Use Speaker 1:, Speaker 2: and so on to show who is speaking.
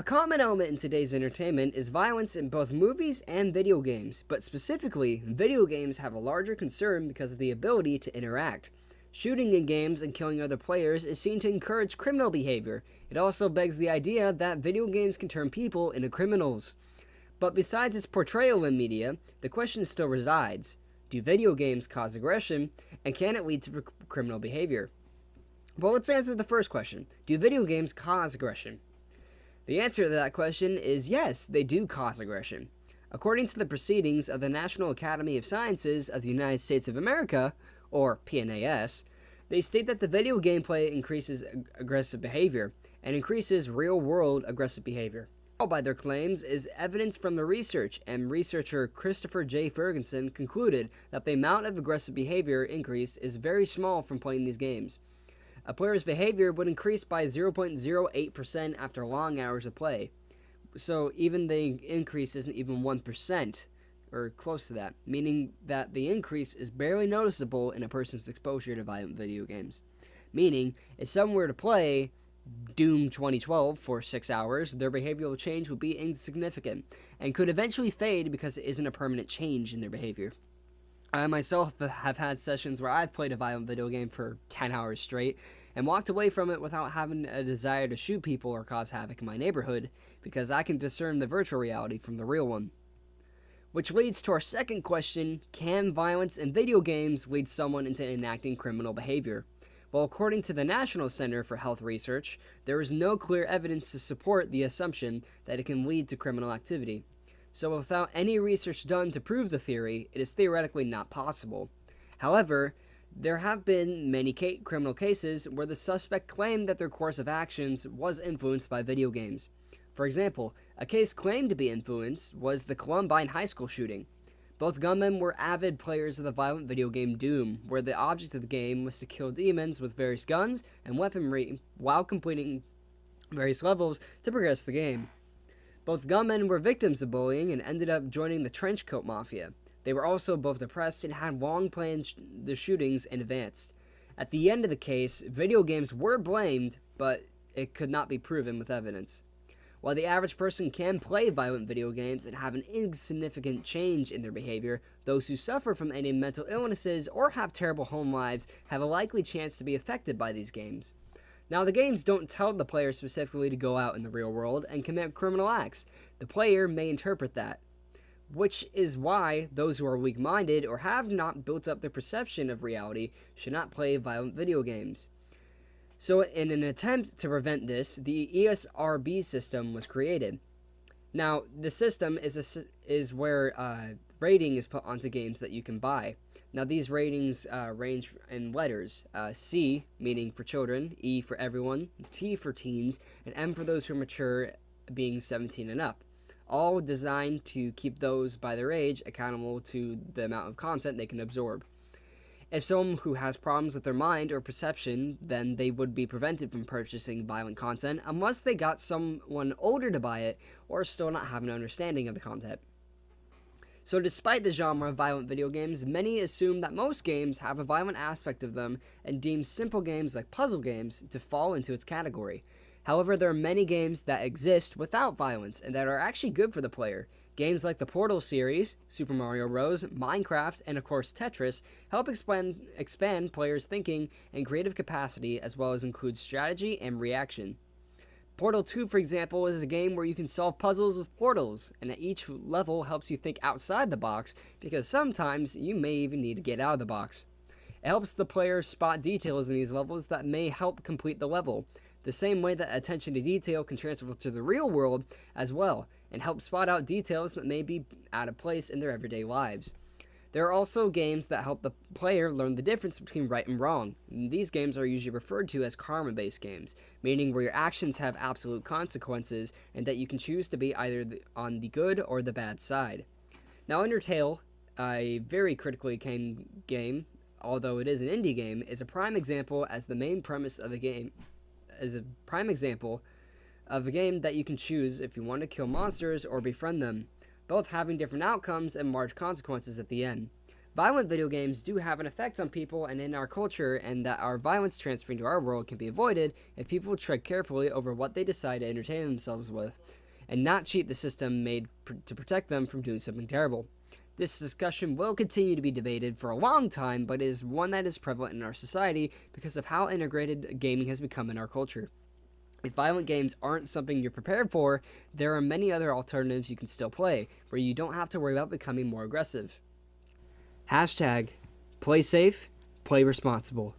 Speaker 1: A common element in today's entertainment is violence in both movies and video games, but specifically, video games have a larger concern because of the ability to interact. Shooting in games and killing other players is seen to encourage criminal behavior. It also begs the idea that video games can turn people into criminals. But besides its portrayal in media, the question still resides: do video games cause aggression, and can it lead to criminal behavior? Well, let's answer the first question. Do video games cause aggression? The answer to that question is yes, they do cause aggression. According to the proceedings of the National Academy of Sciences of the United States of America, or PNAS, they state that the video gameplay increases aggressive behavior and increases real-world aggressive behavior. All by their claims is evidence from the research, and researcher Christopher J. Ferguson concluded that the amount of aggressive behavior increase is very small from playing these games. A player's behavior would increase by 0.08% after long hours of play. So even the increase isn't even 1%, or close to that, meaning that the increase is barely noticeable in a person's exposure to violent video games. Meaning, if someone were to play Doom 2012 for 6 hours, their behavioral change would be insignificant, and could eventually fade because it isn't a permanent change in their behavior. I myself have had sessions where I've played a violent video game for 10 hours straight and walked away from it without having a desire to shoot people or cause havoc in my neighborhood, because I can discern the virtual reality from the real one. Which leads to our second question: can violence in video games lead someone into enacting criminal behavior? Well, according to the National Center for Health Research, there is no clear evidence to support the assumption that it can lead to criminal activity. So without any research done to prove the theory, it is theoretically not possible. However, there have been many criminal cases where the suspect claimed that their course of actions was influenced by video games. For example, a case claimed to be influenced was the Columbine High School shooting. Both gunmen were avid players of the violent video game Doom, where the object of the game was to kill demons with various guns and weaponry while completing various levels to progress the game. Both gunmen were victims of bullying and ended up joining the Trenchcoat Mafia. They were also both depressed and had long planned the shootings in advance. At the end of the case, video games were blamed, but it could not be proven with evidence. While the average person can play violent video games and have an insignificant change in their behavior, those who suffer from any mental illnesses or have terrible home lives have a likely chance to be affected by these games. Now, the games don't tell the player specifically to go out in the real world and commit criminal acts. The player may interpret that, which is why those who are weak-minded or have not built up their perception of reality should not play violent video games. So in an attempt to prevent this, the ERWC system was created. Now, the system is where rating is put onto games that you can buy. Now, these ratings range in letters: C, meaning for children, E for everyone, T for teens, and M for those who are mature, being 17 and up. All designed to keep those by their age accountable to the amount of content they can absorb. If someone who has problems with their mind or perception, then they would be prevented from purchasing violent content unless they got someone older to buy it or still not have an understanding of the content. So despite the genre of violent video games, many assume that most games have a violent aspect of them and deem simple games like puzzle games to fall into its category. However, there are many games that exist without violence and that are actually good for the player. Games like the Portal series, Super Mario Bros., Minecraft, and of course Tetris help expand players' thinking and creative capacity, as well as include strategy and reaction. Portal 2, for example, is a game where you can solve puzzles with portals, and at each level helps you think outside the box, because sometimes you may even need to get out of the box. It helps the player spot details in these levels that may help complete the level, the same way that attention to detail can transfer to the real world as well, and help spot out details that may be out of place in their everyday lives. There are also games that help the player learn the difference between right and wrong. These games are usually referred to as karma-based games, meaning where your actions have absolute consequences and that you can choose to be either on the good or the bad side. Now, Undertale, a very critically acclaimed game, although it is an indie game, is a prime example as the main premise of the game. As a prime example of a game that you can choose if you want to kill monsters or befriend them, both having different outcomes and large consequences at the end. Violent video games do have an effect on people and in our culture, and that our violence transferring to our world can be avoided if people tread carefully over what they decide to entertain themselves with, and not cheat the system made to protect them from doing something terrible. This discussion will continue to be debated for a long time, but is one that is prevalent in our society because of how integrated gaming has become in our culture. If violent games aren't something you're prepared for, there are many other alternatives you can still play, where you don't have to worry about becoming more aggressive. Hashtag play safe, play responsible.